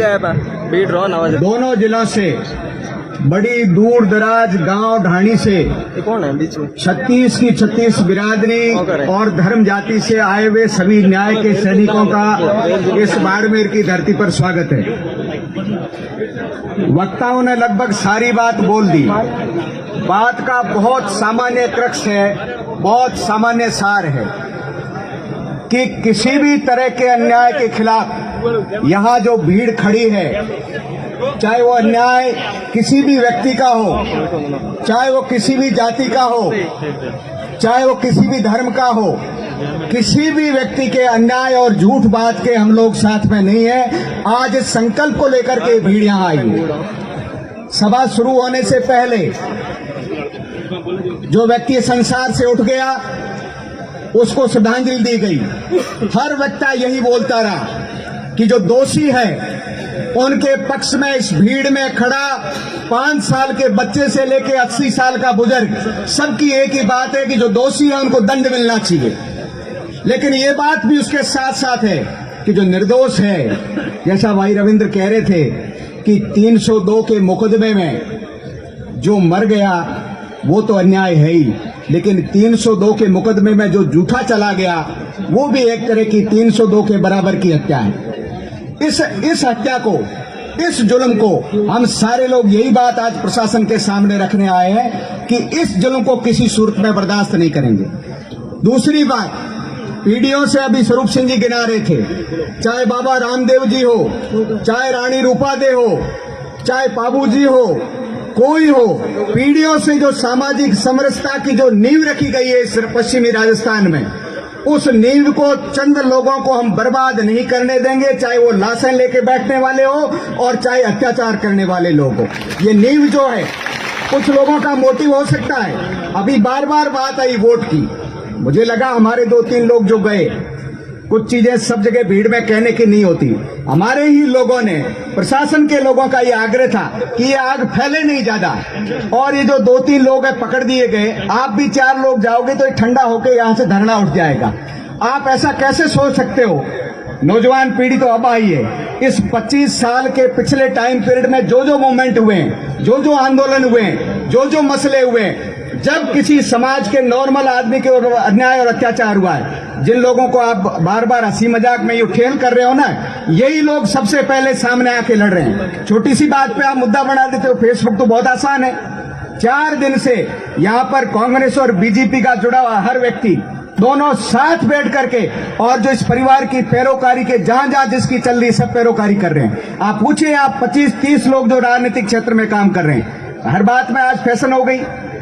दोनों जिलों से बड़ी दूर दराज गांव ढाणी से कौन है बीच में? 36 की 36 बिरादरी और धर्म जाति से आए हुए सभी न्याय के सैनिकों का इस बाड़मेर की धरती पर स्वागत है। वक्ताओं ने लगभग सारी बात बोल दी। बात का बहुत सामान्य क्रक्स है, बहुत सामान्य सार है कि किसी भी तरह के अन्याय के खिलाफ यहाँ जो भीड़ खड़ी है, चाहे वो अन्याय किसी भी व्यक्ति का हो, चाहे वो किसी भी जाति का हो, चाहे वो किसी भी धर्म का हो, किसी भी व्यक्ति के अन्याय और झूठ बात के हम लोग साथ में नहीं है। आज इस संकल्प को लेकर के भीड़ यहाँ आई है। सभा शुरू होने से पहले जो व्यक्ति संसार से उठ गया उसको श्रद्धांजलि दी गई। हर वक्ता यही बोलता रहा कि जो दोषी है उनके पक्ष में इस भीड़ में खड़ा 5 साल के बच्चे से लेकर 80 साल का बुजुर्ग, सबकी एक ही बात है कि जो दोषी है उनको दंड मिलना चाहिए। लेकिन ये बात भी उसके साथ साथ है कि जो निर्दोष है, जैसा भाई रविंद्र कह रहे थे कि 302 के मुकदमे में जो मर गया वो तो अन्याय है ही, लेकिन 302 के मुकदमे में जो झूठा चला गया वो भी एक तरह की 302 के बराबर की हत्या है। इस हत्या को, इस जुल्म को हम सारे लोग यही बात आज प्रशासन के सामने रखने आए हैं कि इस जुल्म को किसी सूरत में बर्दाश्त नहीं करेंगे। दूसरी बात, पीढ़ियों से अभी स्वरूप सिंह जी गिना रहे थे, चाहे बाबा रामदेव जी हो, चाहे रानी रूपा दे हो, चाहे पाबू जी हो, कोई हो, पीढ़ियों से जो सामाजिक समरसता की जो नींव रखी गई है इस पश्चिमी राजस्थान में, उस नींव को चंद लोगों को हम बर्बाद नहीं करने देंगे, चाहे वो लाशें लेके बैठने वाले हो और चाहे अत्याचार करने वाले लोग हो। ये नींव जो है कुछ लोगों का मोटिव हो सकता है। अभी बार बार बात आई वोट की, मुझे लगा हमारे 2-3 लोग जो गए, कुछ चीजें सब जगह भीड़ में कहने की नहीं होती। हमारे ही लोगों ने, प्रशासन के लोगों का ये आग्रह था कि ये आग फैले नहीं ज्यादा, और ये जो 2-3 लोग हैं पकड़ दिए गए, आप भी 4 लोग जाओगे तो ये ठंडा होकर यहाँ से धरना उठ जाएगा। आप ऐसा कैसे सोच सकते हो? नौजवान पीढ़ी तो अब आई है। इस 25 साल के पिछले टाइम पीरियड में जो जो मूवमेंट हुए, जो आंदोलन हुए, जो मसले हुए, जब किसी समाज के नॉर्मल आदमी के ऊपर अन्याय और अत्याचार हुआ है, जिन लोगों को आप बार बार हंसी मजाक में ये ठेल कर रहे हो ना, यही लोग सबसे पहले सामने आके लड़ रहे हैं। छोटी सी बात पे आप मुद्दा बना देते हो। फेसबुक तो बहुत आसान है। 4 दिन से यहाँ पर कांग्रेस और बीजेपी का जुड़ा हुआ हर व्यक्ति दोनों साथ बैठ करके, और जो इस परिवार की पैरोकारी के जहां जहां जिसकी चल रही सब पैरोकारी कर रहे हैं। आप पूछिए, आप 25-30 लोग जो राजनीतिक क्षेत्र में काम कर रहे हैं, हर बात में आज फैशन हो गई।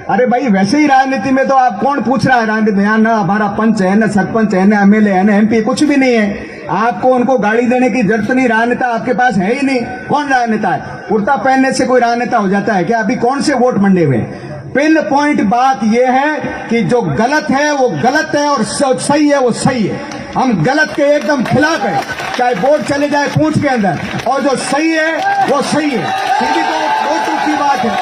अरे भाई, वैसे ही राजनीति में तो आप कौन पूछ रहा है राजनीति में? यहाँ ना हमारा पंच है, ना सरपंच है, ना एमएलए है, ना एमपी, कुछ भी नहीं है। आपको उनको गाड़ी देने की जरूरत नहीं, राजनेता आपके पास है ही नहीं। कौन राजनेता है? कुर्ता पहनने से कोई राजनेता हो जाता है क्या? अभी कौन से वोट मंडे हुए? पिन पॉइंट बात यह है कि जो गलत है वो गलत है और सही है वो सही है। हम गलत के एकदम खिलाफ है, चाहे वोट चले जाए पूंछ के अंदर, और जो सही है वो सही है। सीधी तो की बात है,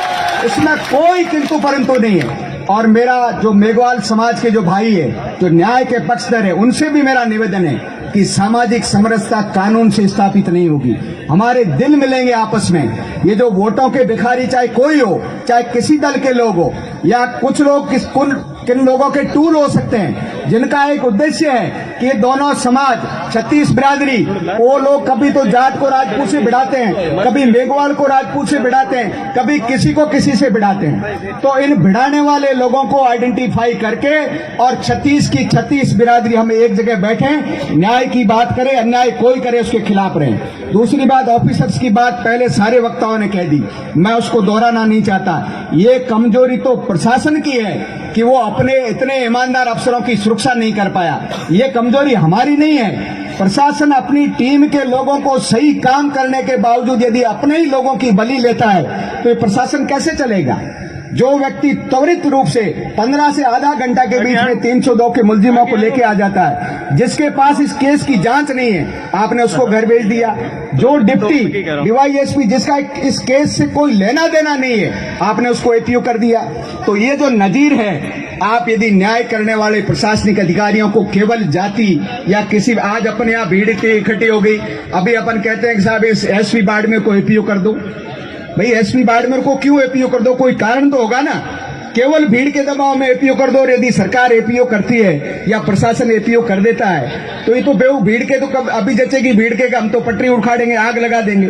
इसमें कोई किंतु परंतु नहीं है। और मेरा जो मेघवाल समाज के जो भाई है, जो न्याय के पक्षधर है, उनसे भी मेरा निवेदन है कि सामाजिक समरसता कानून से स्थापित नहीं होगी। हमारे दिल मिलेंगे आपस में। ये जो वोटों के भिखारी, चाहे कोई हो, चाहे किसी दल के लोग हो, या कुछ लोग किन लोगों के टूल हो सकते हैं, जिनका एक उद्देश्य है कि ये दोनों समाज, 36 बिरादरी, वो लोग कभी तो जाट को राजपूत से भिड़ाते हैं, कभी मेघवाल को राजपूत से भिड़ाते हैं, कभी किसी को किसी से भिड़ाते हैं। तो इन भिड़ाने वाले लोगों को आइडेंटिफाई करके और 36 की 36 बिरादरी हम एक जगह बैठे, न्याय की बात करें, अन्याय कोई करे उसके खिलाफ रहें। दूसरी बात, ऑफिसर्स की बात पहले सारे वक्ताओं ने कह दी, मैं उसको दोहराना नहीं चाहता। ये कमजोरी तो प्रशासन की है कि वो अपने इतने ईमानदार अफसरों की सुरक्षा नहीं कर पाया। ये कमजोरी हमारी नहीं है। प्रशासन अपनी टीम के लोगों को सही काम करने के बावजूद यदि अपने ही लोगों की बलि लेता है तो ये प्रशासन कैसे चलेगा? जो व्यक्ति त्वरित रूप से 15 से आधा घंटा के बीच में 302 के मुलजिमों को लेके आ जाता है, जिसके पास इस केस की जांच नहीं है, आपने उसको घर भेज दिया। जो डिप्टी डीवाईएसपी जिसका इस केस से कोई लेना देना नहीं है, आपने उसको एपीओ कर दिया। तो ये जो नजीर है, आप यदि न्याय करने वाले प्रशासनिक अधिकारियों को केवल जाति या किसी, आज अपने यहाँ भीड़ इकट्ठी हो गई, अभी अपन कहते हैं कि साहब इस एसपी बाड़मेर को एपीओ कर दो। भाई एसपी बाड़मेर को क्यों एपीओ कर दो? कोई कारण तो होगा ना। केवल भीड़ के दबाव में एपीओ कर दो, और यदि सरकार एपीओ करती है या प्रशासन एपीओ कर देता है तो ये तो भीड़ के तो कब अभी जचेगी, भीड़ के हम तो पटरी उखाड़ेंगे, आग लगा देंगे।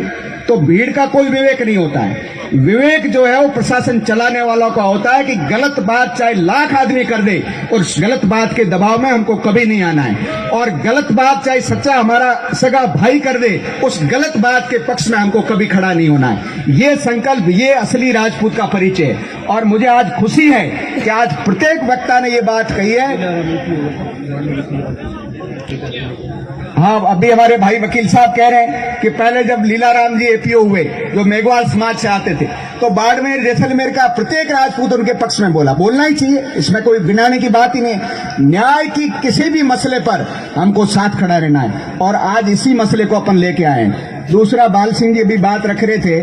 तो भीड़ का कोई विवेक नहीं होता है। विवेक जो है वो प्रशासन चलाने वालों का होता है कि गलत बात चाहे लाख आदमी कर दे, और गलत बात के दबाव में हमको कभी नहीं आना है। और गलत बात चाहे सच्चा हमारा सगा भाई कर दे, उस गलत बात के पक्ष में हमको कभी खड़ा नहीं होना है। ये संकल्प, ये असली राजपूत का परिचय है। और मुझे आज खुशी है कि आज प्रत्येक वक्ता ने ये बात कही है। हाँ, अभी हमारे भाई वकील साहब कह रहे हैं कि पहले जब लीलाराम जी एपीओ हुए, जो मेघवाल समाज से आते थे, तो बाड़मेर जैसलमेर का प्रत्येक राजपूत उनके पक्ष में बोला। बोलना ही चाहिए, इसमें कोई गिनाने की बात ही नहीं। न्याय की किसी भी मसले पर हमको साथ खड़ा रहना है, और आज इसी मसले को अपन लेके आए हैं। दूसरा, बाल सिंह जी भी बात रख रहे थे।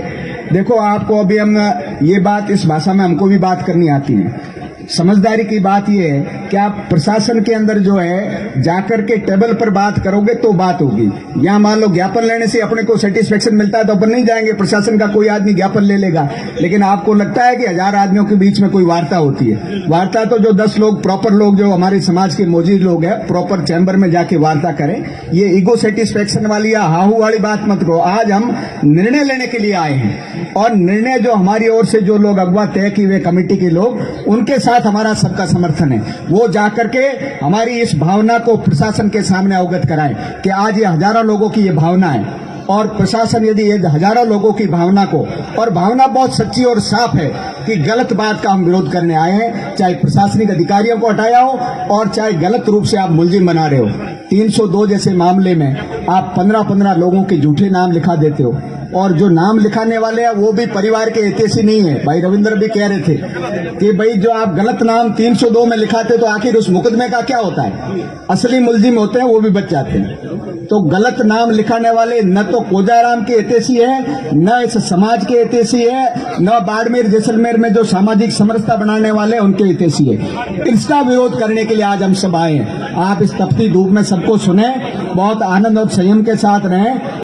देखो, आपको अभी हम ये बात इस भाषा में हमको भी बात करनी आती है। समझदारी की बात यह है कि आप प्रशासन के अंदर जो है जाकर के टेबल पर बात करोगे तो बात होगी। यहाँ मान लो ज्ञापन लेने से अपने को सेटिस्फेक्शन मिलता है तो अपन नहीं जाएंगे, प्रशासन का कोई आदमी ज्ञापन ले लेगा। लेकिन आपको लगता है कि 1000 आदमियों के बीच में कोई वार्ता होती है? वार्ता तो जो 10 लोग प्रॉपर लोग जो हमारे समाज के मौजूद लोग हैं, प्रॉपर चैम्बर में जाके वार्ता करें। ये ईगो सेटिस्फेक्शन वाली या हाहू वाली बात मत करो। आज हम निर्णय लेने के लिए आए हैं, और निर्णय जो हमारी ओर से जो लोग अगवा तय किए हुए कमेटी के लोग, उनके साथ हमारा सबका समर्थन है। वो जाकर के हमारी इस भावना को प्रशासन के सामने अवगत कराएं कि आज ये हजारों लोगों की ये भावना है, और प्रशासन यदि ये हजारों लोगों की भावना को, और भावना बहुत सच्ची और साफ है कि गलत बात का हम विरोध करने आए हैं, चाहे प्रशासनिक अधिकारियों को हटाया हो और चाहे गलत रूप से आप मुलजिम बना रहे हो। 302 जैसे मामले में आप 15-15 लोगों के झूठे नाम लिखा देते हो, और जो नाम लिखाने वाले हैं वो भी परिवार के हितैषी नहीं है। भाई रविंद्र भी कह रहे थे कि भाई जो आप गलत नाम 302 में लिखाते तो आखिर उस मुकदमे का क्या होता है? असली मुलजिम होते हैं वो भी बच जाते हैं। तो गलत नाम लिखाने वाले न तो कोजाराम के हितैषी है, न इस समाज के हितैषी है, न बाड़मेर जैसलमेर में जो सामाजिक समरसता बनाने वाले उनके हितैषी है। इसका विरोध करने के लिए आज हम सब आए हैं। आप इस तपती धूप में सबको सुने, बहुत आनंद और संयम के साथ रहें।